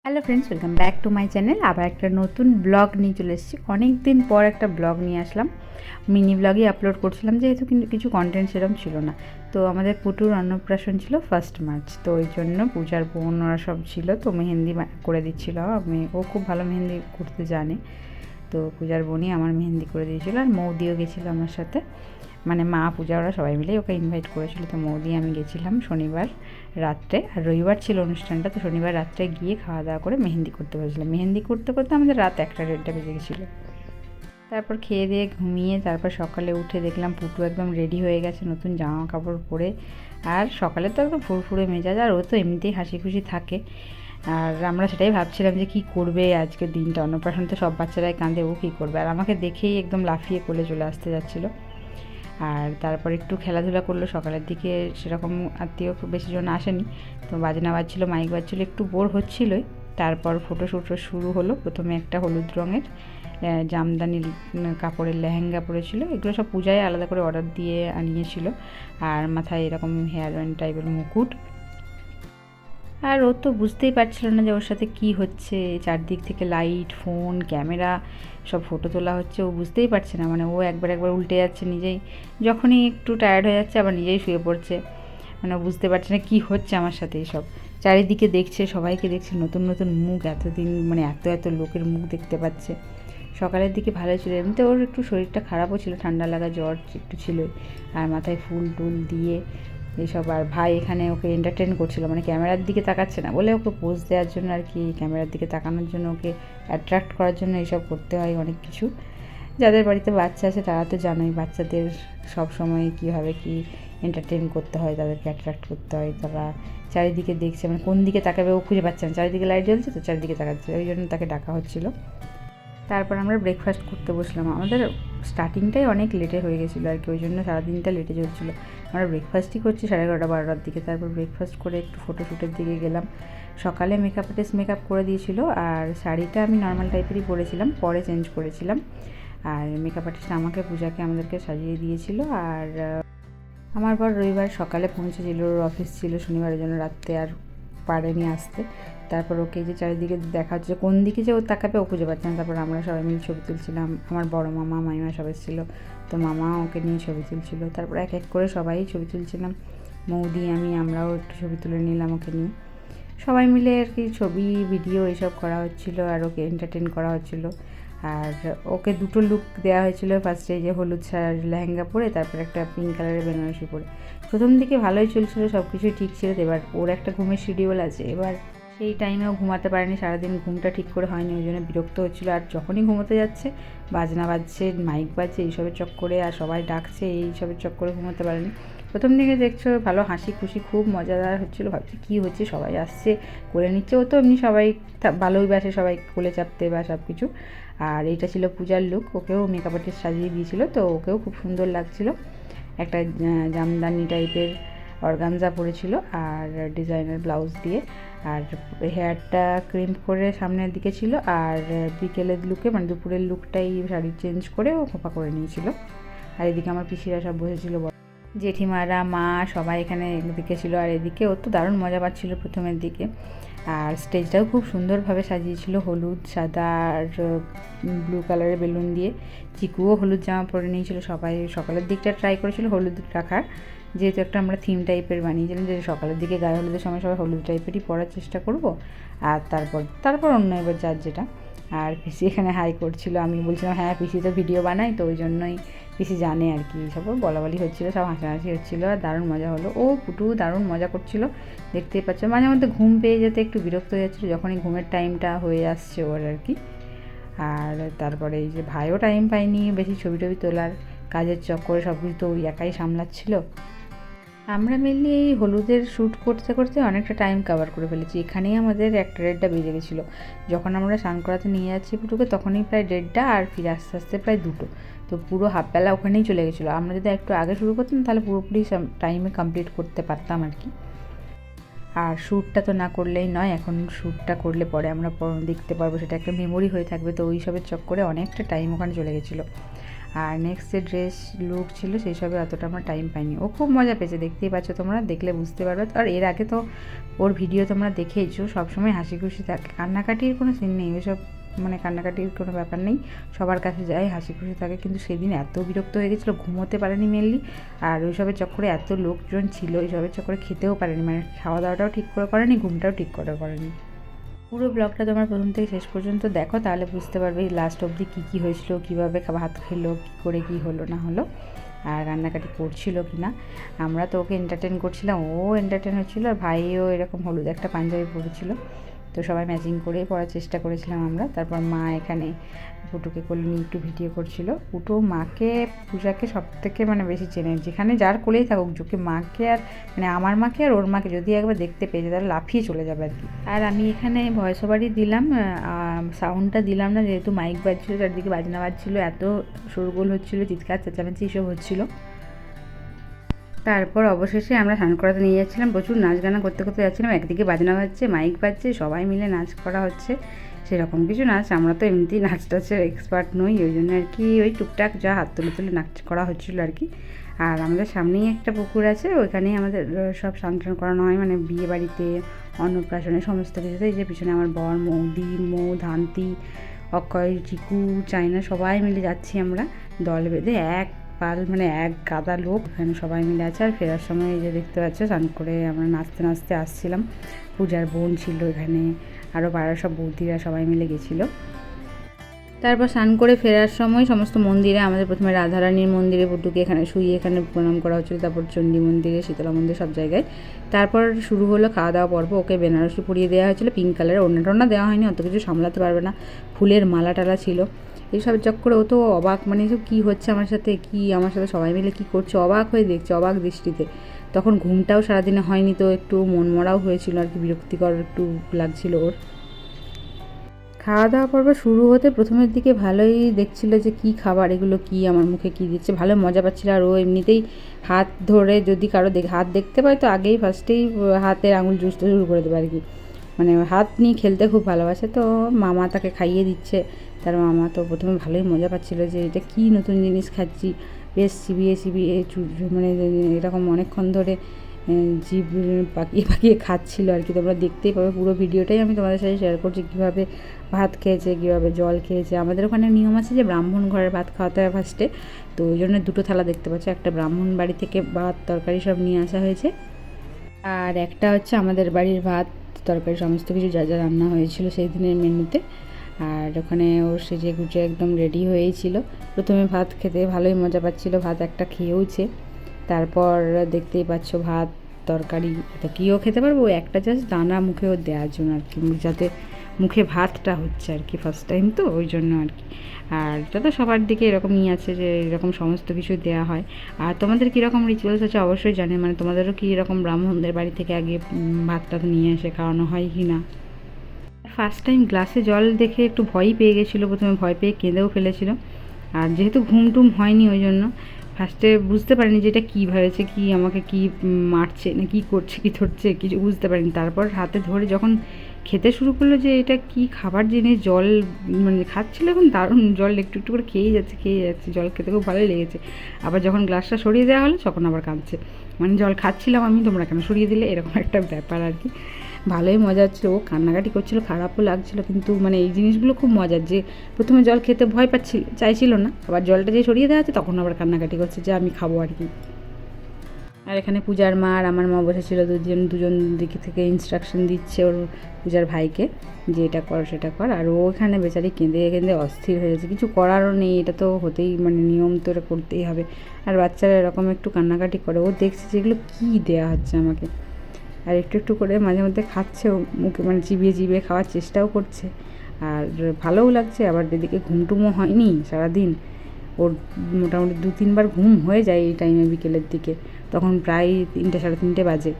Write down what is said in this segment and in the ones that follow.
Hello friends, welcome back to my channel. আবার একটা নতুন ব্লগ নিয়ে চলে এসেছি। অনেক দিন পর একটা ব্লগ নিয়ে আসলাম। মিনি ব্লগই আপলোড করছিলাম, যেহেতু কিন্তু কিছু কন্টেন্ট সেরকম ছিল না। তো আমাদের পুটুর অন্নপ্রাশন ছিল 1 মার্চ, তো ওই জন্য পূজার বোন ওরা সব ছিল, তো মেহেন্দি করে দিচ্ছিল। ও খুব ভালো মেহেন্দি করতে জানে, তো পূজার বোনই আমার মেহেন্দি করে দিয়েছিল। আর মৌদিও গেছিলো আমার সাথে, মানে মা পূজা ওরা সবাই মিলে ওকে ইনভাইট করেছিল। তো মৌদি আমি গেছিলাম শনিবার রাত্রে, আর রবিবার ছিল অনুষ্ঠানটা। তো শনিবার রাত্রে গিয়ে খাওয়া দাওয়া করে মেহেন্দি করতে বসেছিলাম। মেহেন্দি করতে করতে আমাদের রাত 1টা-1.5টা বেজে গেছিলো। তারপর খেয়ে দিয়ে ঘুমিয়ে তারপর সকালে উঠে দেখলাম পুটু একদম রেডি হয়ে গেছে নতুন জামা কাপড় পরে। আর সকালে তো একদম ফুরফুরে মেজাজ, আর ও তো এমনিতেই হাসি খুশি থাকে। আর আমরা সেটাই ভাবছিলাম যে কী করবে আজকের দিনটা। অন্নপ্রাশন তো সব বাচ্চারাই কাঁদে, ও কী করবে। আর আমাকে দেখেই একদম লাফিয়ে কোলে চলে আসতে যাচ্ছিলো। আর তারপর একটু খেলাধুলা করলো। সকালের দিকে সেরকম আত্মীয় খুব বেশি জন আসেনি, তো বাজনা বাজছিলো, মাইক বাজছিলো, একটু বোর হচ্ছিলোই। তারপর ফটোশ্যুট শুরু হলো। প্রথমে একটা হলুদ রঙের জামদানি কাপড়ের লেহেঙ্গা পরেছিল। এগুলো সব পূজায় আলাদা করে অর্ডার দিয়ে আনিয়েছিল। আর মাথায় এরকম হেয়ার ব্যান্ড টাইপের মুকুট। আর ও তো বুঝতেই পারছিল না যে ওর সাথে কি হচ্ছে। চারদিক থেকে লাইট, ফোন, ক্যামেরা, সব ফটো তোলা হচ্ছে। ও বুঝতেই পারছে না, মানে ও একবার উল্টে যাচ্ছে নিজেই, যখনই একটু টায়ার্ড হয়ে যাচ্ছে আবার নিজেই শুয়ে পড়ছে। মানে ও বুঝতে পারছে না কী হচ্ছে আমার সাথে এইসব। চারিদিকে দেখছে, সবাইকে দেখছে, নতুন নতুন মুখ, এতদিন মানে এত লোকের মুখ দেখতে পাচ্ছে। সকালের দিকে ভালো ছিল, এমনিতে ওর একটু শরীরটা খারাপও ছিল, ঠান্ডা লাগা, জ্বর একটু ছিলই। আর মাথায় ফুল টুল দিয়ে এইসব। আর ভাই এখানে ওকে এন্টারটেন করছিল, মানে ক্যামেরার দিকে তাকাচ্ছে না বলে ওকে পোজ দেওয়ার জন্য আর কি, ক্যামেরার দিকে তাকানোর জন্য, ওকে অ্যাট্রাক্ট করার জন্য এইসব করতে হয় অনেক কিছু। যাদের বাড়িতে বাচ্চা আছে তারা তো জানোই বাচ্চাদের সব সময় কীভাবে কী এন্টারটেন করতে হয়, তাদেরকে অ্যাট্রাক্ট করতে হয়। তারা চারিদিকে দেখছে, মানে কোন দিকে তাকাবে ও খুঁজে পাচ্ছে না, চারিদিকে লাইট জ্বলছে তো চারিদিকে তাকাচ্ছে, ওই জন্য তাকে ডাকা হচ্ছিলো। তারপর আমরা ব্রেকফাস্ট করতে বসলাম। আমাদের স্টার্টিংটাই অনেক লেটে হয়ে গেছিলো আর কি, ওই জন্য সারাদিনটা লেটে চলছিলো। আমরা ব্রেকফাস্টই করছি 11:30-12টার দিকে। তারপর ব্রেকফাস্ট করে একটু ফটোশ্যুটের দিকে গেলাম। সকালে মেকআপ আর্টিস্ট মেকআপ করে দিয়েছিল, আর শাড়িটা আমি নর্মাল টাইপেরই পরেছিলাম, পরে চেঞ্জ করেছিলাম। আর মেকআপ আর্টিস্ট পূজাকে আমাদেরকে সাজিয়ে দিয়েছিল। আর আমার পর রবিবার সকালে পৌঁছেছিল, ওর অফিস ছিল শনিবারের জন্য, রাত্রে আর পারেনি আসতে। তারপর ওকে যে চারিদিকে দেখা হচ্ছে, কোন দিকে যে ও তাকাবে ও খুঁজে পাচ্ছে না। তারপর আমরা সবাই মিলে ছবি তুলছিলাম। আমার বড় মামা মাইমা সব এসেছিলো, তো মামা ওকে নিয়ে ছবি তুলছিল। তারপর এক এক করে সবাই ছবি তুলছিলাম, মৌদি আমরাও একটু ছবি তুলে নিলাম ওকে নিয়ে। সবাই মিলে আর কি ছবি ভিডিও এইসব করা হচ্ছিলো, আর ওকে এন্টারটেন করা হচ্ছিলো। আর ওকে দুটো লুক দেওয়া হয়েছিল। ফার্স্টে যে হলুদ লেহেঙ্গা পরে, তারপর একটা পিঙ্ক কালারের বেনারসি পরে। প্রথম দিকে ভালোই চলছিল, সব কিছুই ঠিক ছিল। এবার ওর একটা ঘুমের শিডিউল আছে, এবার সেই টাইমেও ঘুমাতে পারেনি, সারাদিন ঘুমটা ঠিক করে হয়নি, ওই জন্য বিরক্ত হচ্ছিলো। আর যখনই ঘুমোতে যাচ্ছে বাজনা বাজছে, মাইক বাজছে, এইসবের চক্করে, আর সবাই ডাকছে, এইসবের চক্করে ঘুমোতে পারেনি। প্রথম দিকে দেখছো ভালো হাসি খুশি, খুব মজাদার হচ্ছিলো। ভাবছি কী হচ্ছে, সবাই আসছে, কোলে নিচ্ছে। ও তো এমনি সবাই ভালোই বাসে সবাই কোলে চাপতে বা সব কিছু। আর এইটা ছিল পূজার লুক, ওকেও মেকআপ আর্টিস্ট সাজিয়ে দিয়েছিলো, তো ওকেও খুব সুন্দর লাগছিলো। একটা জামদানি টাইপের অর্গানজা পরেছিল, আর ডিজাইনার ব্লাউজ দিয়ে। আর হেয়ারটা ক্রিম করে সামনের দিকে ছিল, আর বিকেলের লুকে মানে দুপুরের লুকটাই শাড়ি চেঞ্জ করে ও খোপা করে নিয়েছিল। আর এদিকে আমার পিসিরা সব বসেছিল, জেঠিমারা, মা সবাই এখানে এদিকে ছিল। আর এদিকে ও তো দারুণ মজা পাচ্ছিলো প্রথমের দিকে। আর স্টেজটাও খুব সুন্দরভাবে সাজিয়েছিল, হলুদ, সাদা আর ব্লু কালারের বেলুন দিয়ে। চিকুও হলুদ জামা পরে নিয়েছিল। সবাই সকালের দিকটা ট্রাই করেছিল হলুদ রাখার, যেহেতু একটা আমরা থিম টাইপের বানিয়েছিলাম যে সকালের দিকে গায়ে হলুদের সময় সবাই হলুদ টাইপেরই পরার চেষ্টা করব। আর তারপর অন্য এবার যার যেটা। আর পিসি এখানে হাই করছিল, আমি বলছিলাম হ্যাঁ পিসি তো ভিডিও বানাই, তো ওই জন্যই পিসি জানে আর কি। সব বলাবলি হচ্ছিলো, সব হাসাহাসি হচ্ছিলো, আর দারুণ মজা হলো। ও পুটু দারুণ মজা করছিল, দেখতেই পাচ্ছ। মাঝে মধ্যে ঘুম পেয়ে যেতে একটু বিরক্ত হয়ে যাচ্ছিলো, যখনই ঘুমের টাইমটা হয়ে আসছে ওর আর কি। আর তারপরে এই যে ভাইও টাইম পায়নি বেশি ছবি টবি তোলার, কাজের চক্করে সব কিছু তো ওই একাই সামলাচ্ছিল। আমরা মেনলি এই হলুদের শ্যুট করতে করতে অনেকটা টাইম কভার করে ফেলেছি। এখানেই আমাদের 1টা-1.5টা বেজে গেছিলো। যখন আমরা স্নান করাতে নিয়ে যাচ্ছি পুটুকে, তখনই প্রায় 1.5টা, আর ফিরে আস্তে আস্তে প্রায় 2টো। তো পুরো হাফবেলা ওখানেই চলে গেছিলো। আমরা যদি একটু আগে শুরু করতাম তাহলে পুরোপুরি টাইমে কমপ্লিট করতে পারতাম আর কি। আর শ্যুটটা তো না করলেই নয়, এখন শ্যুটটা করলে পরে আমরা দেখতে পারবো, সেটা একটা মেমোরি হয়ে থাকবে। তো ওই সবের চক্করে অনেকটা টাইম ওখানে চলে গেছিলো। আর নেক্সট যে ড্রেস লুক ছিল সেই সবে অতটা আমার টাইম পাইনি। ও খুব মজা পেয়েছে, দেখতেই পাচ্ছ তোমরা, দেখলে বুঝতে পারবে। আর এর আগে তো ওর ভিডিও তোমরা দেখেইছো, সবসময় হাসি খুশি থাকে, কান্নাকাটির কোনো সিন নেই, ওইসব মানে কান্নাকাটির কোনো ব্যাপার নেই, সবার কাছে যায় হাসি খুশি থাকে। কিন্তু সেদিন এত বিরক্ত হয়ে গেছিলো, ঘুমোতে পারেনি মেনলি, আর ওইসবের চক্করে এত লোকজন ছিল, ওইসবের চক্করে খেতেও পারেনি, মানে খাওয়া দাওয়াটাও ঠিক করে করেনি, ঘুমটাও ঠিক করে করেনি। পুরো ব্লগটা তোমার প্রথম থেকে শেষ পর্যন্ত দেখো, তাহলে বুঝতে পারবে লাস্ট অবধি কী কী হয়েছিল, কীভাবে ভাত খেলো, কী করে কী হলো না হলো, আর রান্নাকাটি করছিল কি না। আমরা তো ওকে এন্টারটেন করছিলাম, ও এন্টারটেন হচ্ছিলো, আর ভাইও এরকম হলুদ একটা পাঞ্জাবি পরেছিল, তো সবাই ম্যাচিং করেই পড়ার চেষ্টা করেছিলাম আমরা। তারপর মা এখানে পুটুকে কোলে নিয়ে একটু ভিডিও করছিল। পুটু মাকে, পূজাকে সব থেকে মানে বেশি চেনে, যেখানে যার কোলেই থাকুক, যোকে মাকে আর মানে আমার মাকে আর ওর মাকে যদি একবার দেখতে পেয়েছে তাহলে লাফিয়ে চলে যাবে আর কি। আর আমি এখানে ভয়েস ওভারই দিলাম, সাউন্ডটা দিলাম না, যেহেতু মাইক বাজছিল, চারদিকে বাজনা বাজছিল, এত শোরগোল হচ্ছিলো, চিৎকার চেঁচামেচি এসব হচ্ছিলো। তারপর অবশেষে আমরা স্নান করাতে নিয়ে যাচ্ছিলাম, প্রচুর নাচ গানা করতে করতে যাচ্ছিলাম, একদিকে বাজনা বাজছে, মাইক বাজছে, সবাই মিলে নাচ করা হচ্ছে, সেরকম কিছু নাচ, আমরা তো এমনিতেই নাচ টাচের এক্সপার্ট নই, ওই জন্য আর কি ওই টুকটাক যা হাত তুলে তুলে নাচ করা হচ্ছিলো আর কি। আর আমাদের সামনেই একটা পুকুর আছে, ওইখানেই আমাদের সব স্নান টান করানো হয়, মানে বিয়ে বাড়িতে, অন্নপ্রাশনে, সমস্ত কিছুতে। এই যে পিছনে আমার বর, মৌদি, ধান্তি, অক্ষয়, চিকু, চায়না, সবাই মিলে যাচ্ছি আমরা দল বেঁধে, এক পাল মানে এক গাদা লোক এখানে সবাই মিলে আছে। আর ফেরার সময় এই যে দেখতে পাচ্ছ, স্নান করে আমরা নাচতে নাচতে আসছিলাম, পূজার বোন ছিল এখানে, আরও পাড়ার সব বৌদিরা সবাই মিলে গেছিলো। তারপর স্নান করে ফেরার সময় সমস্ত মন্দিরে, আমাদের প্রথমে রাধারানীর মন্দিরে পুটুকে এখানে শুয়ে এখানে প্রণাম করা হচ্ছিলো, তারপর চণ্ডী মন্দিরে, শীতলা মন্দির, সব জায়গায়। তারপর শুরু হলো খাওয়া দাওয়া পর্ব। ওকে বেনারসি পরিয়ে দেওয়া হয়েছিলো, পিঙ্ক কালারের, ওড়না টোড়না দেওয়া হয়নি, অত কিছু সামলাতে পারবে না, ফুলের মালা টালা ছিল, এইসব চক্করে ও তো অবাক, মানে এসব কী হচ্ছে আমার সাথে, আমার সাথে সবাই মিলে কী করছে, অবাক হয়ে দেখছে, অবাক দৃষ্টিতে। তখন ঘুমটাও সারাদিনে হয়নি, তো একটু মনমরাও হয়েছিল আর কি, বিরক্তিকর একটু লাগছিল ওর। খাওয়া দাওয়া পর্ব শুরু হতে প্রথমের দিকে ভালোই দেখছিল যে কী খাবার, এগুলো কী, আমার মুখে কী দিচ্ছে, ভালো মজা পাচ্ছিল। আর ও এমনিতেই হাত ধরে যদি কারো হাত দেখতে পায় তো আগেই ফার্স্টেই হাতের আঙুল চুষতে শুরু করে দেবে আর কি, মানে হাত নিয়ে খেলতে খুব ভালোবাসে। তো মামা তাকে খাইয়ে দিচ্ছে, তার মামা তো প্রথমে ভালোই মজা পাচ্ছিলো যে এটা কী নতুন জিনিস খাচ্ছি, বেশ চিবিয়ে চিবিয়ে মানে এরকম অনেকক্ষণ ধরে জিভ পাকিয়ে পাকিয়ে খাচ্ছিল আর কি। তোমরা দেখতেই পাবে, পুরো ভিডিওটাই আমি তোমাদের সাথে শেয়ার করছি, কীভাবে ভাত খেয়েছে, কীভাবে জল খেয়েছে। আমাদের ওখানে নিয়ম আছে যে ব্রাহ্মণ ঘরের ভাত খাওয়াতে হয় ফার্স্টে, তো ওই জন্য দুটো থালা দেখতে পাচ্ছ, একটা ব্রাহ্মণ বাড়ি থেকে ভাত তরকারি সব নিয়ে আসা হয়েছে, আর একটা হচ্ছে আমাদের বাড়ির ভাত তরকারি সমস্ত কিছু যা যা রান্না হয়েছিল সেই দিনের মেনুতে। আর ওখানে ওর সেজে গুজে একদম রেডি হয়েছিল। প্রথমে ভাত খেতে ভালোই মজা পাচ্ছিল, ভাত একটা খেয়েওছে। তারপর দেখতেই পাচ্ছ ভাত তরকারি তো কীও খেতে পারবো, একটা জাস্ট দানা মুখে ওর দেওয়ার জন্য আর কি, যাতে মুখে ভাতটা হচ্ছে আর কি, ফার্স্ট টাইম তো ওই জন্য আর কি। আর এটা তো সবার দিকে এরকমই আছে যে এরকম সমস্ত কিছু দেওয়া হয়। আর তোমাদের কীরকম রিচুয়ালস আছে অবশ্যই জানে, মানে তোমাদেরও কী এরকম ব্রাহ্মণদের বাড়ি থেকে আগে ভাতটা নিয়ে এসে খাওয়ানো হয় কি না। ফার্স্ট টাইম গ্লাসে জল দেখে একটু ভয়ই পেয়ে গেছিলো, প্রথমে ভয় পেয়ে কেঁদেও ফেলেছিল। আর যেহেতু ঘুম টুম হয়নি ওই জন্য ফার্স্টে বুঝতে পারিনি যে এটা কী ভেবেছে, কি আমাকে কি মারছে না কী করছে, কী ধরছে, কিছু বুঝতে পারিনি। তারপর হাতে ধরে যখন খেতে শুরু করলো যে এটা কি খাবার জিনিস, জল মানে খাচ্ছিলো, এখন দারুণ জল একটু একটু করে খেয়েই যাচ্ছে, জল খেতে খুব ভালোই লেগেছে। আবার যখন গ্লাসটা সরিয়ে দেওয়া হলো তখন আবার কাঁদছে, মানে জল খাচ্ছিলাম আমি, তোমরা কেন সরিয়ে দিলে, এরকম একটা ব্যাপার আর কি। ভালোই মজা হচ্ছিলো, ও কান্নাকাটি করছিলো, খারাপও লাগছিলো, কিন্তু মানে এই জিনিসগুলো খুব মজার যে প্রথমে জল খেতে ভয় চাইছিল না, আবার জলটা যে সরিয়ে দেওয়া আছে তখন আবার কান্নাকাটি করছে যে আমি খাবো আর কি। আর এখানে পূজার মা আর আমার মা বসেছিল, দুজন দিকে থেকে ইনস্ট্রাকশন দিচ্ছে ওর পূজার ভাইকে যে এটা কর সেটা কর। আর ও এখানে বেচারি কেঁদে কেঁদে অস্থির হয়ে যাচ্ছে, কিছু করারও নেই, এটা তো হতেই মানে নিয়ম তো এটা করতেই হবে। আর বাচ্চারা এরকম একটু কান্নাকাটি করে, ও দেখছে যেগুলো কী দেওয়া হচ্ছে আমাকে, আর একটু একটু করে মাঝে মধ্যে খাচ্ছেও, মুখে মানে চিবিয়ে চিবিয়ে খাওয়ার চেষ্টাও করছে, আর ভালোও লাগছে। আবার এদিকে ঘুমটুমও হয়নি সারাদিন, ওর মোটামুটি 2-3 বার ঘুম হয়ে যায় এই টাইমে বিকেলের দিকে, তখন প্রায় 3টে 3:30 বাজে।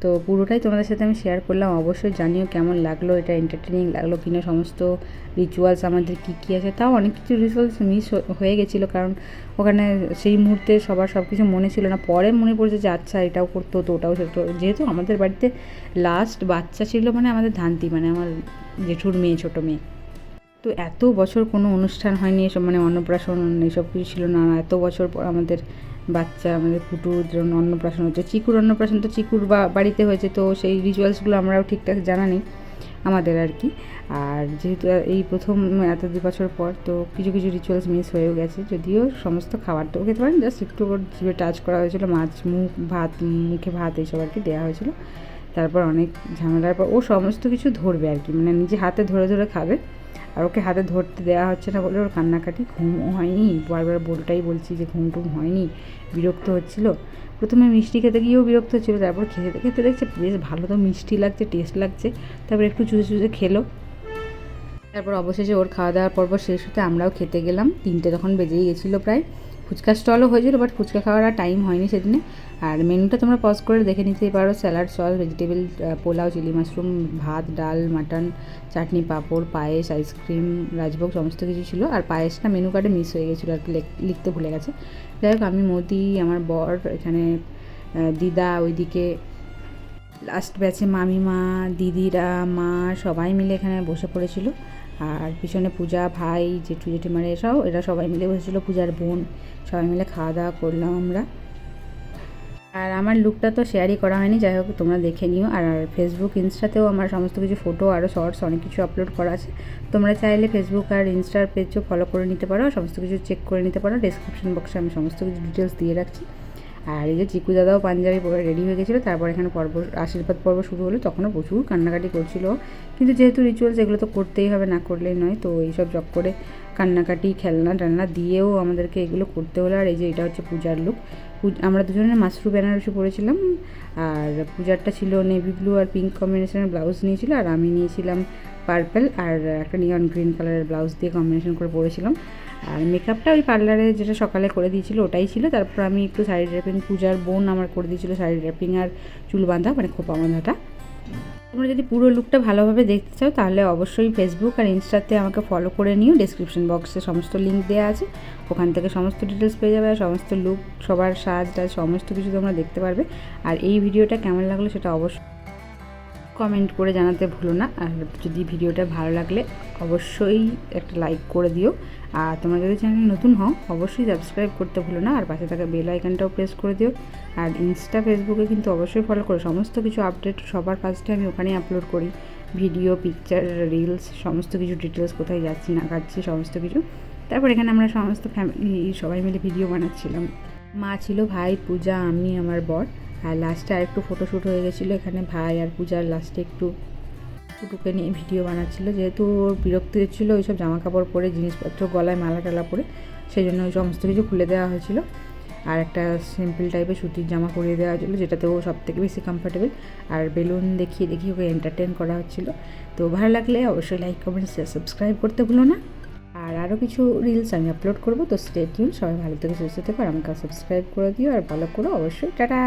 তো পুরোটাই তোমাদের সাথে আমি শেয়ার করলাম, অবশ্যই জানিও কেমন লাগলো, এটা এন্টারটেনিং লাগলো কিনা, সমস্ত রিচুয়ালস আমাদের কী কী আছে। তাও অনেক কিছু রিচুয়ালস মিস হয়ে গেছিলো, কারণ ওখানে সেই মুহূর্তে সবার সব কিছু মনে ছিল না, পরে মনে পড়েছে যে আচ্ছা এটাও করতো তো ওটাও করতো। যেহেতু আমাদের বাড়িতে লাস্ট বাচ্চা ছিল মানে আমাদের ধান্তি, মানে আমার জেঠুর মেয়ে, ছোটো মেয়ে, তো এত বছর কোনো অনুষ্ঠান হয়নি এসব, মানে অন্নপ্রাশন এসব কিছু ছিল না। এত বছর পর আমাদের বাচ্চা, আমাদের পুটুর জন্য অন্নপ্রাশন হচ্ছে। চিকুর অন্নপ্রাশন তো চিকুর বাড়িতে হয়েছে, তো সেই রিচুয়ালসগুলো আমরাও ঠিকঠাক জানা নেই আমাদের আর কি। আর যেহেতু এই প্রথম এত 2 বছর পর, তো কিছু কিছু রিচুয়ালস মিস হয়েও গেছে। যদিও সমস্ত খাবারটাও খেতে পারেন, জাস্ট একটু ওর জিভে টাচ করা হয়েছিল, মাছ ভাত, মুখে ভাত এইসব আর কি দেওয়া হয়েছিল। তারপর অনেক ঝামেলার পর ও সমস্ত কিছু ধরবে আর কি, মানে নিজে হাতে ধরে ধরে খাবে। আর ওকে হাতে ধরতে দেওয়া হচ্ছে না বলে ওর কান্নাকাটি, ঘুমও হয়নি, বারবার বলটাই বলছি যে ঘুম টুম হয়নি, বিরক্ত হচ্ছিল। প্রথমে মিষ্টি খেতে গিয়েও বিরক্ত হচ্ছিলো, তারপর খেতে খেতে দেখছে বেশ ভালো, তো মিষ্টি লাগছে, টেস্ট লাগছে, তারপর একটু চুষে চুষে খেলো। তারপর অবশেষে ওর খাওয়া দাওয়ার পর্ব শেষ হতে আমরাও খেতে গেলাম। 3টে তখন বেজেই গেছিলো প্রায়। ফুচকা স্টলও হয়েছিল, বাট ফুচকা খাওয়ার আর টাইম হয়নি সেদিনে। আর মেনুটা তোমরা পজ করে দেখে নিতেই পারো। Salad, sauce, vegetable, pulao, chilli mushroom, ভাত, ডাল, মাটন, চাটনি, পাঁপড়, পায়েস, আইসক্রিম, রাজভোগ সমস্ত কিছু ছিল। আর পায়েসটা মেনু কার্ডে মিস হয়ে গেছিলো আর কি, লিখতে ভুলে গেছে। যাই হোক, আমি, মোদি, আমার বর, এখানে দিদা, ওইদিকে লাস্ট ব্যাচে মামিমা, দিদিরা, মা সবাই মিলে এখানে বসে পড়েছিল। আর পিছনে পূজা, ভাই, জেঠু জেঠিমারা এরা সবাই মিলে বসেছিলো, পূজার বোন, সবাই মিলে খাওয়া দাওয়া করলাম আমরা। আর আমার লুকটা তো শেয়ারই করা হয়নি, যাই হোক তোমরা দেখে নিও। আর ফেসবুক, ইনস্টাতেও আমার সমস্ত কিছু ফটো, আরও শর্টস অনেক কিছু আপলোড করা আছে। তোমরা চাইলে ফেসবুক আর ইনস্টার পেজও ফলো করে নিতে পারো, সমস্ত কিছু চেক করে নিতে পারো। ডেসক্রিপশন বক্সে আমি সমস্ত কিছু ডিটেলস দিয়ে রাখছি। আর এই যে চিকু দাদাও পাঞ্জাবি পরে রেডি হয়ে গেছিলো। তারপর এখানে আশীর্বাদ পর্ব শুরু হলো। তখনও প্রচুর কান্নাকাটি করছিল, কিন্তু যেহেতু রিচুয়ালস এগুলো তো করতেই হবে, না করলেই নয়। তো এইসব জব করে কান্নাকাটি, খেলনা টান্না দিয়েও আমাদেরকে এগুলো করতে হলো। আর এই যে এটা হচ্ছে পূজার লুক। আমরা দুজনে মাশরু বেনারসি পরেছিলাম, আর পূজারটা ছিল নেভি ব্লু আর পিঙ্ক কম্বিনেশনের ব্লাউজ নিয়েছিল, আর আমি নিয়েছিলাম পার্পল আর একটা নিয়ন গ্রিন কালারের ব্লাউজ দিয়ে কম্বিনেশন করে পরেছিলাম। আর মেকআপটা ওই পার্লারে যেটা সকালে করে দিয়েছিল ওটাই ছিল। তারপর আমি একটু শাড়ি ড্রেপিং, পূজার বোন আমার করে দিয়েছিল শাড়ি ড্রেপিং আর চুল বাঁধা, মানে খোপা বাঁধাটা। তোমরা যদি পুরো লুকটা ভালোভাবে দেখতে চাও তাহলে অবশ্যই ফেসবুক আর ইনস্টাতে আমাকে ফলো করে নিও। ডেসক্রিপশন বক্সে সমস্ত লিঙ্ক দেওয়া আছে, ওখান থেকে সমস্ত ডিটেলস পেয়ে যাবে। আর সমস্ত লুক, সবার সাজ টাজ সমস্ত কিছু তোমরা দেখতে পারবে। আর এই ভিডিওটা কেমন লাগলো সেটা অবশ্যই কমেন্ট করে জানাতে ভুলো না। আর যদি ভিডিওটা ভালো লাগলে অবশ্যই একটা লাইক করে দিও। আর তোমরা যদি চ্যানেলে নতুন হও অবশ্যই সাবস্ক্রাইব করতে ভুলো না, আর পাশে থাকা বেল আইকনটাও প্রেস করে দিও। আর ইনস্টা, ফেসবুকে কিন্তু অবশ্যই ফলো করো। সমস্ত কিছু আপডেট সবার ফার্স্টে আমি ওখানেই আপলোড করি, ভিডিও, পিকচার, রিলস, সমস্ত কিছু ডিটেলস, কোথায় যাচ্ছি না যাচ্ছি সমস্ত কিছু। তারপর এখানে আমরা সমস্ত ফ্যামিলি সবাই মিলে ভিডিও বানাচ্ছিলাম। মা ছিল, ভাই, পূজা, আমি, আমার বর। আর লাস্টে আর একটু ফটোশ্যুট হয়ে গেছিলো এখানে, ভাই আর পূজার লাস্টে একটু ফুটুকে নিয়ে ভিডিও বানাচ্ছিলো। যেহেতু ওর বিরক্তি হচ্ছিলো ওইসব জামা কাপড় পরে, জিনিসপত্র, গলায় মালা টালা পরে, সেই জন্য ওই সমস্ত কিছু খুলে দেওয়া হয়েছিল। আর একটা সিম্পল টাইপের সুতির জামা পরিয়ে দেওয়া হয়েছিলো, যেটাতে ও সব থেকে বেশি কমফর্টেবল। আর বেলুন দেখিয়ে দেখিয়ে ওকে এন্টারটেন করা হচ্ছিলো। তো ভালো লাগলে অবশ্যই লাইক, কমেন্ট, শেয়ার, সাবস্ক্রাইব করতে ভুলো না। আর আরও কিছু রিলস আমি আপলোড করবো, তো স্টে টিউন। সবাই ভালো থেকে সুস্থ থেকো, আর আমাকে সাবস্ক্রাইব করে দিও আর ফলো করো অবশ্যই। টাটা।